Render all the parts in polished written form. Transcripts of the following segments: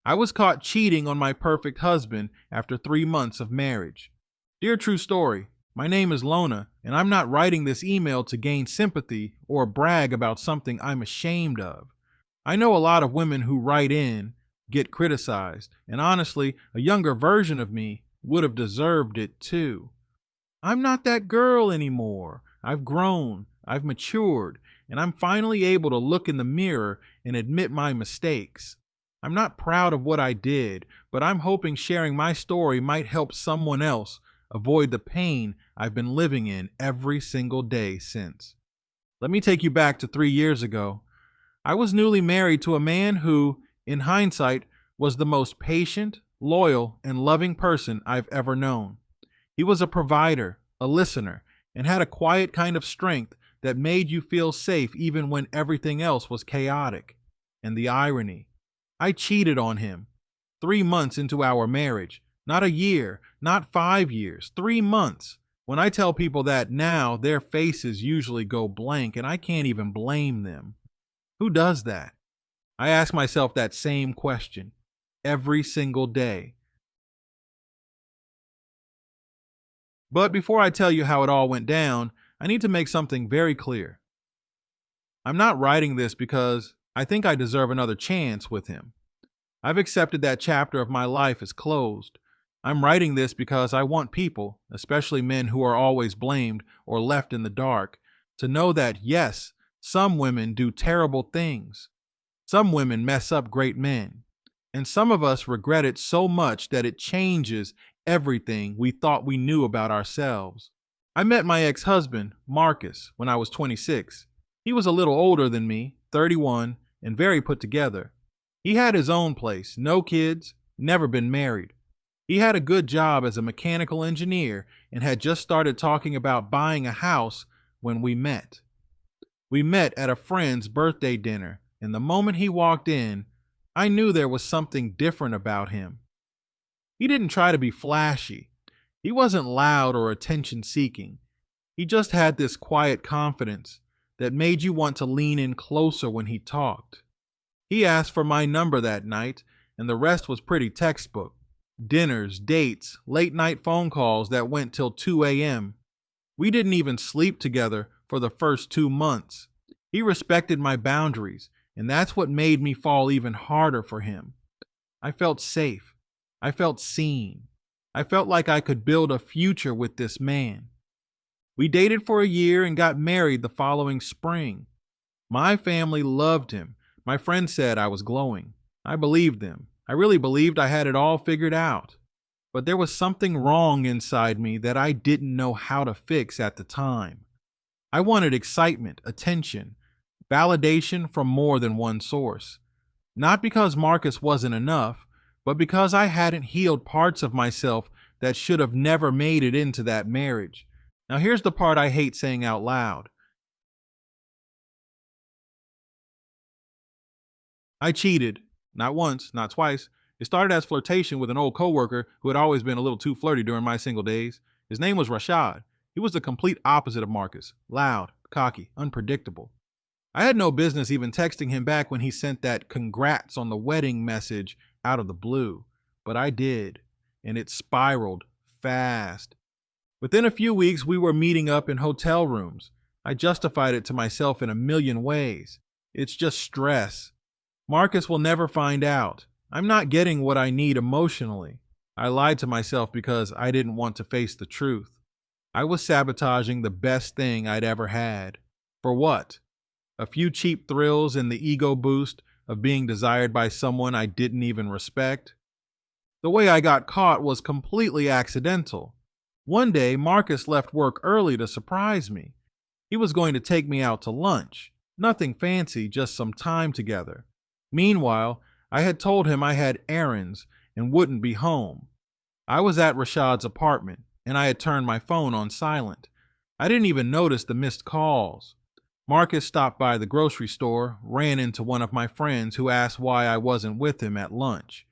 I was caught cheating on my perfect husband after 3 months of marriage. Dear true story, my name is Lona, and I'm not writing this email to gain sympathy or brag about something I'm ashamed of. I know a lot of women who write in, get criticized, and honestly, a younger version of me would have deserved it too. I'm not that girl anymore. I've grown, I've matured, and I'm finally able to look in the mirror and admit my mistakes. I'm not proud of what I did, but I'm hoping sharing my story might help someone else avoid the pain I've been living in every single day since. Let me take you back to 3 years ago. I was newly married to a man who, in hindsight, was the most patient, loyal, and loving person I've ever known. He was a provider, a listener, and had a quiet kind of strength that made you feel safe even when everything else was chaotic. And the irony, I cheated on him 3 months into our marriage, not a year, not 5 years, 3 months. When I tell people that now, their faces usually go blank, and I can't even blame them. Who does that? I ask myself that same question every single day. But before I tell you how it all went down, I need to make something very clear. I'm not writing this because I think I deserve another chance with him. I've accepted that chapter of my life is closed. I'm writing this because I want people, especially men who are always blamed or left in the dark, to know that yes, some women do terrible things. Some women mess up great men. And some of us regret it so much that it changes everything we thought we knew about ourselves. I met my ex-husband, Marcus, when I was 26. He was a little older than me, 31, and very put together. He had his own place, no kids, never been married. He had a good job as a mechanical engineer and had just started talking about buying a house when we met. We met at a friend's birthday dinner, and the moment he walked in, I knew there was something different about him. He didn't try to be flashy. He wasn't loud or attention-seeking. He just had this quiet confidence that made you want to lean in closer when he talked. He asked for my number that night, and the rest was pretty textbook. Dinners, dates, late-night phone calls that went till 2 a.m. We didn't even sleep together for the first 2 months. He respected my boundaries, and that's what made me fall even harder for him. I felt safe. I felt seen. I felt like I could build a future with this man. We dated for a year and got married the following spring. My family loved him. My friends said I was glowing. I believed them. I really believed I had it all figured out. But there was something wrong inside me that I didn't know how to fix at the time. I wanted excitement, attention, validation from more than one source. Not because Marcus wasn't enough, but because I hadn't healed parts of myself that should have never made it into that marriage. Now here's the part I hate saying out loud. I cheated. Not once, not twice. It started as flirtation with an old coworker who had always been a little too flirty during my single days. His name was Rashad. He was the complete opposite of Marcus. Loud, cocky, unpredictable. I had no business even texting him back when he sent that congrats on the wedding message out of the blue. But I did, and it spiraled fast. Within a few weeks, we were meeting up in hotel rooms. I justified it to myself in a million ways. It's just stress. Marcus will never find out. I'm not getting what I need emotionally. I lied to myself because I didn't want to face the truth. I was sabotaging the best thing I'd ever had. For what? A few cheap thrills and the ego boost of being desired by someone I didn't even respect? The way I got caught was completely accidental. One day, Marcus left work early to surprise me. He was going to take me out to lunch. Nothing fancy, just some time together. Meanwhile, I had told him I had errands and wouldn't be home. I was at Rashad's apartment, and I had turned my phone on silent. I didn't even notice the missed calls. Marcus stopped by the grocery store, ran into one of my friends who asked why I wasn't with him at lunch.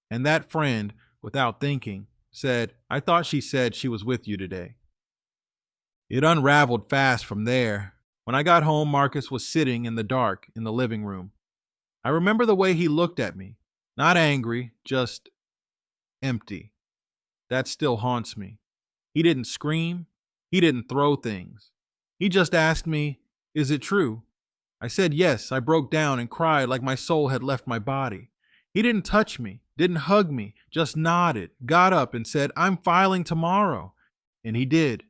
And that friend, without thinking, said, "I thought she said she was with you today." It unraveled fast from there. When I got home, Marcus was sitting in the dark in the living room. I remember the way he looked at me. Not angry, just empty. That still haunts me. He didn't scream. He didn't throw things. He just asked me, "Is it true?" I said yes. I broke down and cried like my soul had left my body. He didn't touch me, didn't hug me, just nodded, got up and said, "I'm filing tomorrow." And he did.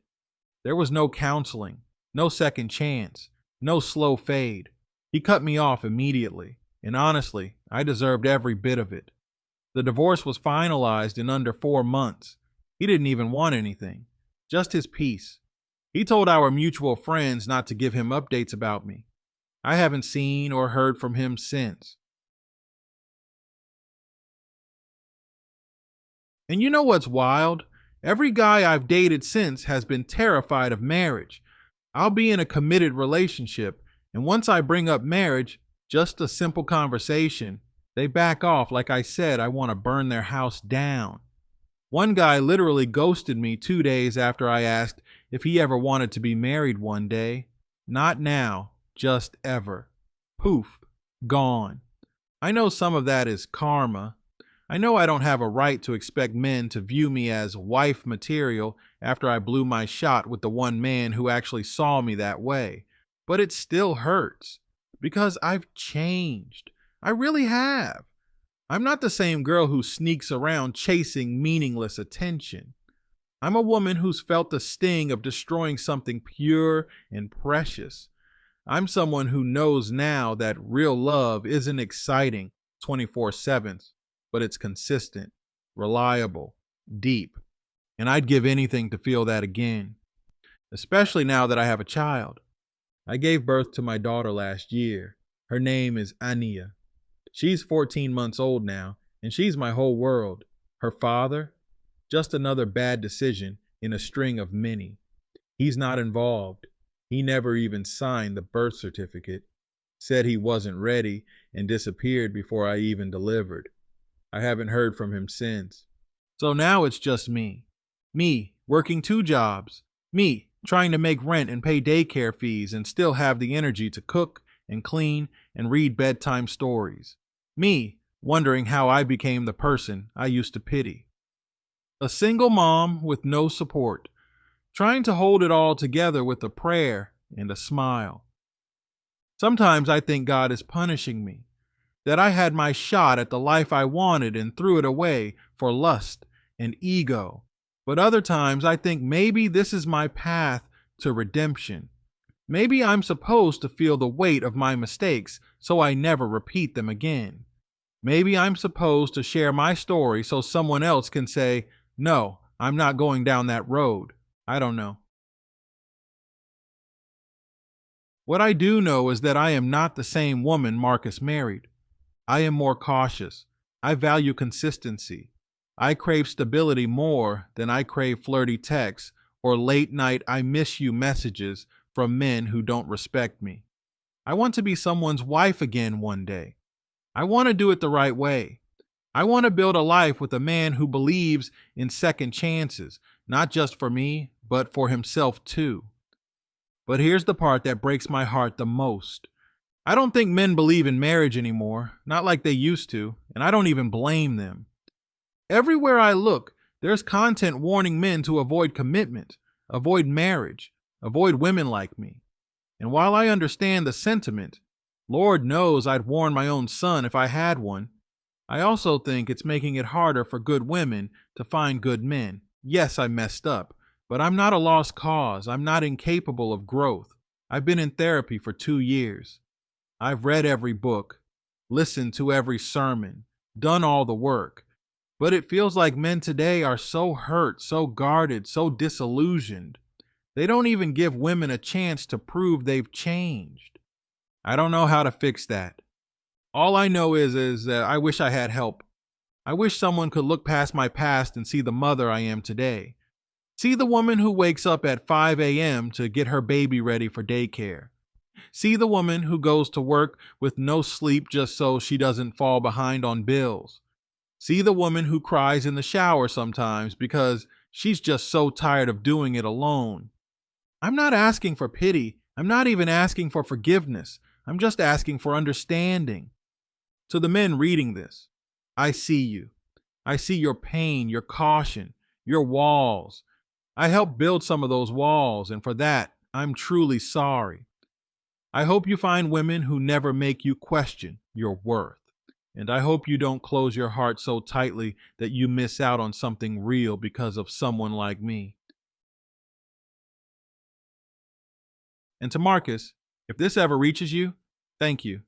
There was no counseling, no second chance, no slow fade. He cut me off immediately. And honestly, I deserved every bit of it. The divorce was finalized in under 4 months. He didn't even want anything, just his peace. He told our mutual friends not to give him updates about me. I haven't seen or heard from him since. And you know what's wild? Every guy I've dated since has been terrified of marriage. I'll be in a committed relationship, and once I bring up marriage, just a simple conversation, they back off like I said I want to burn their house down. One guy literally ghosted me 2 days after I asked if he ever wanted to be married one day. Not now, just ever. Poof, gone. I know some of that is karma. I know I don't have a right to expect men to view me as wife material after I blew my shot with the one man who actually saw me that way. But it still hurts because I've changed. I really have. I'm not the same girl who sneaks around chasing meaningless attention. I'm a woman who's felt the sting of destroying something pure and precious. I'm someone who knows now that real love isn't exciting 24/7, but it's consistent, reliable, deep. And I'd give anything to feel that again, especially now that I have a child. I gave birth to my daughter last year. Her name is Ania. She's 14 months old now, and she's my whole world. Her father? Just another bad decision in a string of many. He's not involved. He never even signed the birth certificate, said he wasn't ready, and disappeared before I even delivered. I haven't heard from him since. So now it's just me. Me, working 2 jobs. Me, trying to make rent and pay daycare fees and still have the energy to cook and clean and read bedtime stories. Me, wondering how I became the person I used to pity. A single mom with no support, trying to hold it all together with a prayer and a smile. Sometimes I think God is punishing me, that I had my shot at the life I wanted and threw it away for lust and ego. But other times I think maybe this is my path to redemption. Maybe I'm supposed to feel the weight of my mistakes so I never repeat them again. Maybe I'm supposed to share my story so someone else can say, "No, I'm not going down that road." I don't know. What I do know is that I am not the same woman Marcus married. I am more cautious. I value consistency. I crave stability more than I crave flirty texts or late night "I miss you" messages from men who don't respect me. I want to be someone's wife again one day. I want to do it the right way. I want to build a life with a man who believes in second chances, not just for me, but for himself too. But here's the part that breaks my heart the most. I don't think men believe in marriage anymore, not like they used to, and I don't even blame them. Everywhere I look, there's content warning men to avoid commitment, avoid marriage, avoid women like me. And while I understand the sentiment, Lord knows I'd warn my own son if I had one, I also think it's making it harder for good women to find good men. Yes, I messed up, but I'm not a lost cause. I'm not incapable of growth. I've been in therapy for 2 years. I've read every book, listened to every sermon, done all the work. But it feels like men today are so hurt, so guarded, so disillusioned. They don't even give women a chance to prove they've changed. I don't know how to fix that. All I know is that I wish I had help. I wish someone could look past my past and see the mother I am today. See the woman who wakes up at 5 a.m. to get her baby ready for daycare. See the woman who goes to work with no sleep just so she doesn't fall behind on bills. See the woman who cries in the shower sometimes because she's just so tired of doing it alone. I'm not asking for pity. I'm not even asking for forgiveness. I'm just asking for understanding. To the men reading this, I see you. I see your pain, your caution, your walls. I helped build some of those walls, and for that, I'm truly sorry. I hope you find women who never make you question your worth. And I hope you don't close your heart so tightly that you miss out on something real because of someone like me. And to Marcus, if this ever reaches you, thank you.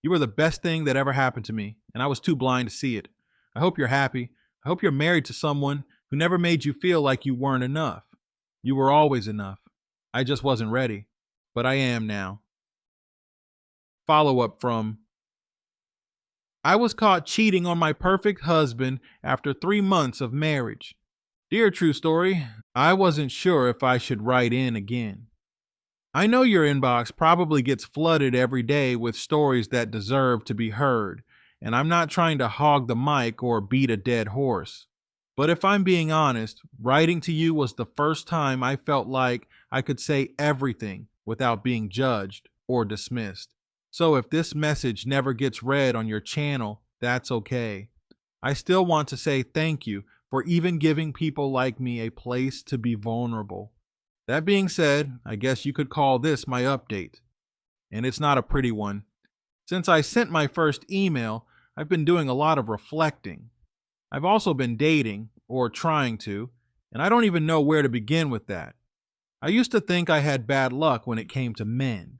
You were the best thing that ever happened to me, and I was too blind to see it. I hope you're happy. I hope you're married to someone who never made you feel like you weren't enough. You were always enough. I just wasn't ready, but I am now. Follow up from: I was caught cheating on my perfect husband after 3 months of marriage. Dear True Story, I wasn't sure if I should write in again. I know your inbox probably gets flooded every day with stories that deserve to be heard, and I'm not trying to hog the mic or beat a dead horse. But if I'm being honest, writing to you was the first time I felt like I could say everything without being judged or dismissed. So if this message never gets read on your channel, that's okay. I still want to say thank you for even giving people like me a place to be vulnerable. That being said, I guess you could call this my update. And it's not a pretty one. Since I sent my first email, I've been doing a lot of reflecting. I've also been dating, or trying to, and I don't even know where to begin with that. I used to think I had bad luck when it came to men.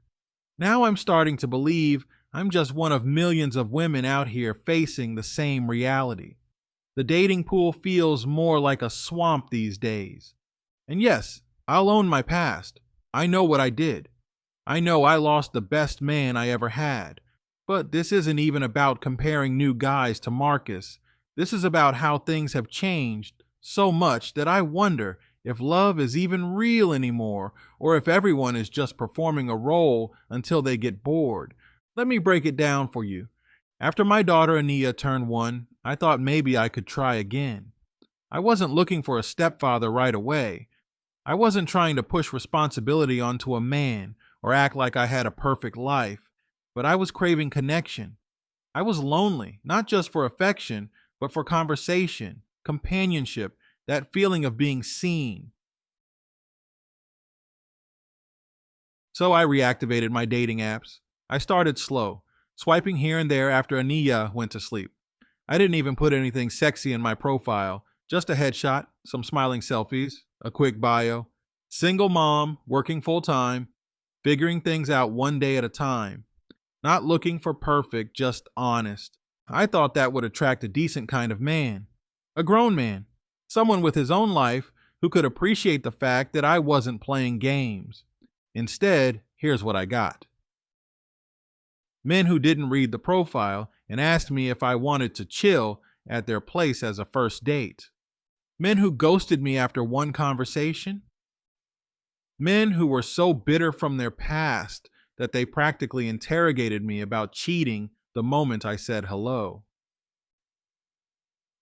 Now I'm starting to believe I'm just one of millions of women out here facing the same reality. The dating pool feels more like a swamp these days. And yes, I'll own my past. I know what I did. I know I lost the best man I ever had. But this isn't even about comparing new guys to Marcus. This is about how things have changed so much that I wonder if love is even real anymore, or if everyone is just performing a role until they get bored. Let me break it down for you. After my daughter Ania turned 1, I thought maybe I could try again. I wasn't looking for a stepfather right away. I wasn't trying to push responsibility onto a man or act like I had a perfect life, but I was craving connection. I was lonely, not just for affection, but for conversation, companionship, that feeling of being seen. So I reactivated my dating apps. I started slow, swiping here and there after Ania went to sleep. I didn't even put anything sexy in my profile, just a headshot, some smiling selfies, a quick bio. Single mom, working full time, figuring things out one day at a time. Not looking for perfect, just honest. I thought that would attract a decent kind of man. A grown man. Someone with his own life who could appreciate the fact that I wasn't playing games. Instead, here's what I got. Men who didn't read the profile and asked me if I wanted to chill at their place as a first date. Men who ghosted me after one conversation. Men who were so bitter from their past that they practically interrogated me about cheating the moment I said hello.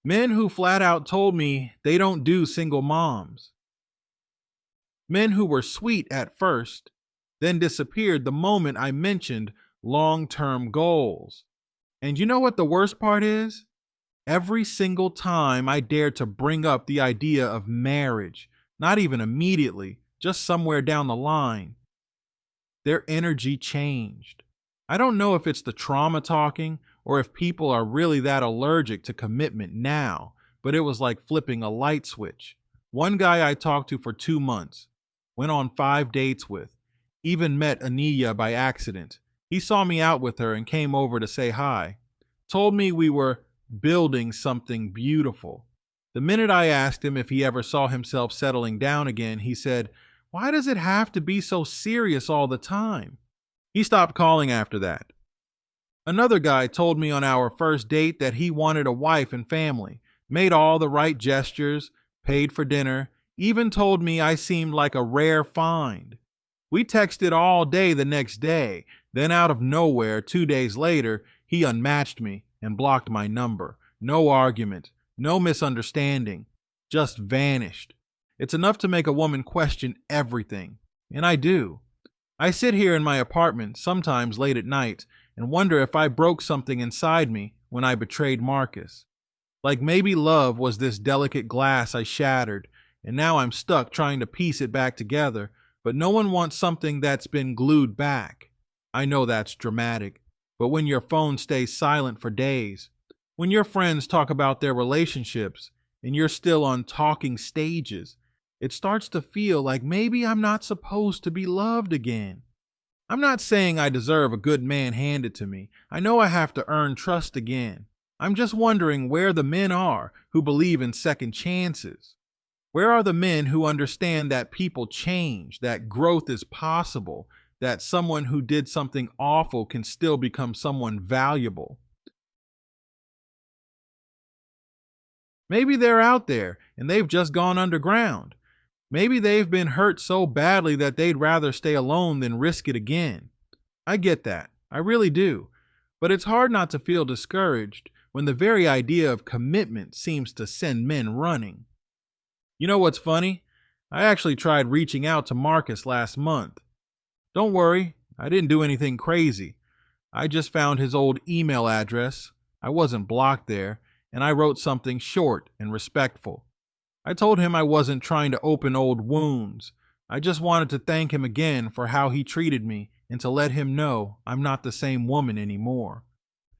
Men who flat out told me they don't do single moms. Men who were sweet at first, then disappeared the moment I mentioned long-term goals. And you know what the worst part is? Every single time I dared to bring up the idea of marriage, not even immediately, just somewhere down the line, their energy changed. I don't know if it's the trauma talking or if people are really that allergic to commitment now, but it was like flipping a light switch. One guy I talked to for 2 months, went on 5 dates with, even met Ania by accident. He saw me out with her and came over to say hi. Told me we were building something beautiful. The minute I asked him if he ever saw himself settling down again, he said, "Why does it have to be so serious all the time?" He stopped calling after that. Another guy told me on our first date that he wanted a wife and family, made all the right gestures, paid for dinner, even told me I seemed like a rare find. We texted all day the next day, then out of nowhere, 2 days later, he unmatched me and blocked my number. No argument, no misunderstanding, just vanished. It's enough to make a woman question everything, and I do. I sit here in my apartment, sometimes late at night, and wonder if I broke something inside me when I betrayed Marcus. Like maybe love was this delicate glass I shattered, and now I'm stuck trying to piece it back together, but no one wants something that's been glued back. I know that's dramatic, but when your phone stays silent for days, when your friends talk about their relationships and you're still on talking stages, it starts to feel like maybe I'm not supposed to be loved again. I'm not saying I deserve a good man handed to me. I know I have to earn trust again. I'm just wondering where the men are who believe in second chances. Where are the men who understand that people change, that growth is possible, that someone who did something awful can still become someone valuable? Maybe they're out there and they've just gone underground. Maybe they've been hurt so badly that they'd rather stay alone than risk it again. I get that. I really do. But it's hard not to feel discouraged when the very idea of commitment seems to send men running. You know what's funny? I actually tried reaching out to Marcus last month. Don't worry, I didn't do anything crazy. I just found his old email address. I wasn't blocked there, and I wrote something short and respectful. I told him I wasn't trying to open old wounds. I just wanted to thank him again for how he treated me and to let him know I'm not the same woman anymore.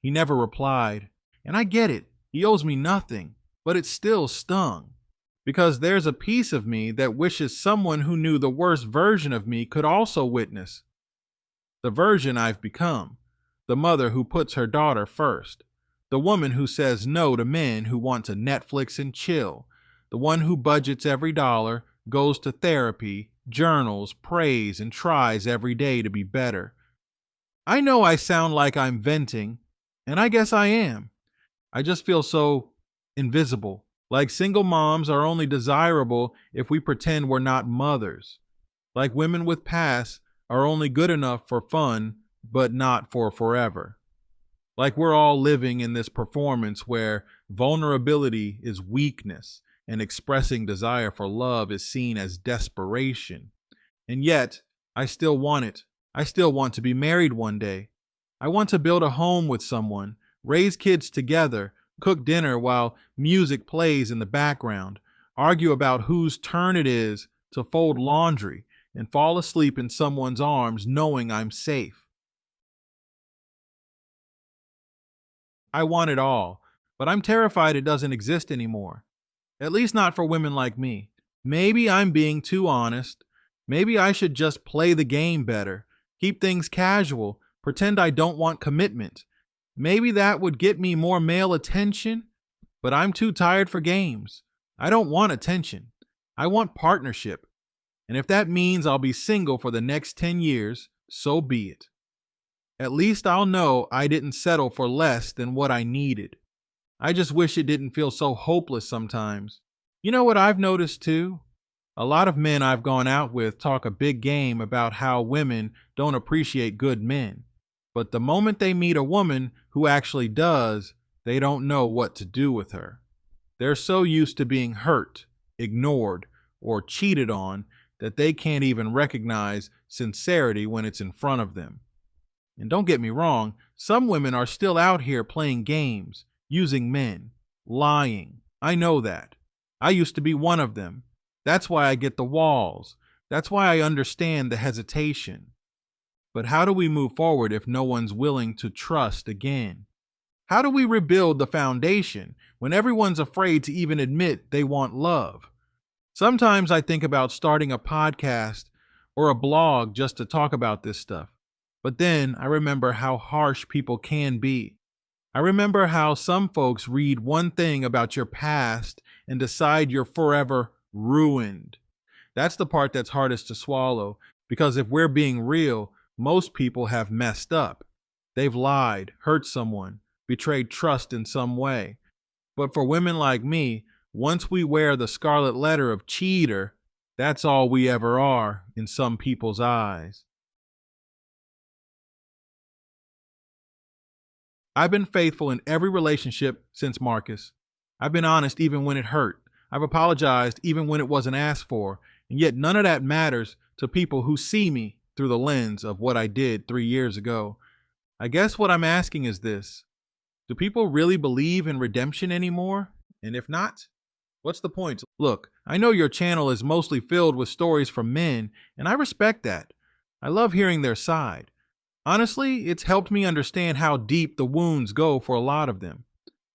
He never replied, and I get it. He owes me nothing, but it still stung. Because there's a piece of me that wishes someone who knew the worst version of me could also witness the version I've become, the mother who puts her daughter first, the woman who says no to men who want to Netflix and chill, the one who budgets every dollar, goes to therapy, journals, prays, and tries every day to be better. I know I sound like I'm venting, and I guess I am. I just feel so invisible. Like single moms are only desirable if we pretend we're not mothers. Like women with past are only good enough for fun, but not for forever. Like we're all living in this performance where vulnerability is weakness and expressing desire for love is seen as desperation. And yet, I still want it. I still want to be married one day. I want to build a home with someone, raise kids together, cook dinner while music plays in the background, argue about whose turn it is to fold laundry, and fall asleep in someone's arms knowing I'm safe. I want it all, but I'm terrified it doesn't exist anymore. At least not for women like me. Maybe I'm being too honest. Maybe I should just play the game better, keep things casual, pretend I don't want commitment. Maybe that would get me more male attention, but I'm too tired for games. I don't want attention. I want partnership. And if that means I'll be single for the next 10 years, so be it. At least I'll know I didn't settle for less than what I needed. I just wish it didn't feel so hopeless sometimes. You know what I've noticed too? A lot of men I've gone out with talk a big game about how women don't appreciate good men. But the moment they meet a woman who actually does, they don't know what to do with her. They're so used to being hurt, ignored, or cheated on that they can't even recognize sincerity when it's in front of them. And don't get me wrong, some women are still out here playing games, using men, lying. I know that. I used to be one of them. That's why I get the walls. That's why I understand the hesitation. But how do we move forward if no one's willing to trust again? How do we rebuild the foundation when everyone's afraid to even admit they want love? Sometimes I think about starting a podcast or a blog just to talk about this stuff. But then I remember how harsh people can be. I remember how some folks read one thing about your past and decide you're forever ruined. That's the part that's hardest to swallow because if we're being real, most people have messed up. They've lied, hurt someone, betrayed trust in some way. But for women like me, once we wear the scarlet letter of cheater, that's all we ever are in some people's eyes. I've been faithful in every relationship since Marcus. I've been honest even when it hurt. I've apologized even when it wasn't asked for. And yet none of that matters to people who see me through the lens of what I did 3 years ago. I guess what I'm asking is this. Do people really believe in redemption anymore? And if not, what's the point? Look, I know your channel is mostly filled with stories from men, and I respect that. I love hearing their side. Honestly, it's helped me understand how deep the wounds go for a lot of them.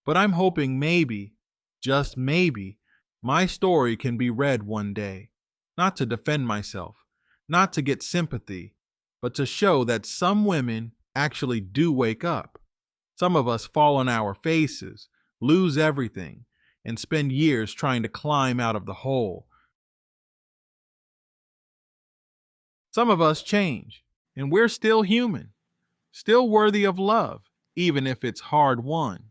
But I'm hoping maybe, just maybe, my story can be read one day. Not to defend myself, not to get sympathy, but to show that some women actually do wake up. Some of us fall on our faces, lose everything, and spend years trying to climb out of the hole. Some of us change, and we're still human, still worthy of love, even if it's hard won.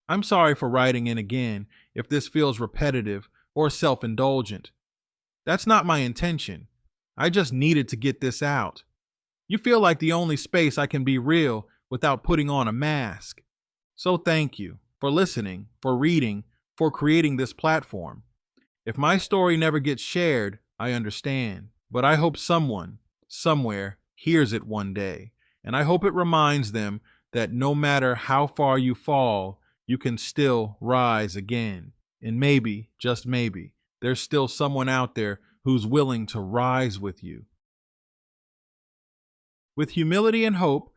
I'm sorry for writing in again if this feels repetitive or self indulgent. That's not my intention. I just needed to get this out. You feel like the only space I can be real without putting on a mask. So thank you for listening, for reading, for creating this platform. If my story never gets shared, I understand. But I hope someone, somewhere, hears it one day. And I hope it reminds them that no matter how far you fall, you can still rise again. And maybe, just maybe, there's still someone out there who's willing to rise with you. With humility and hope,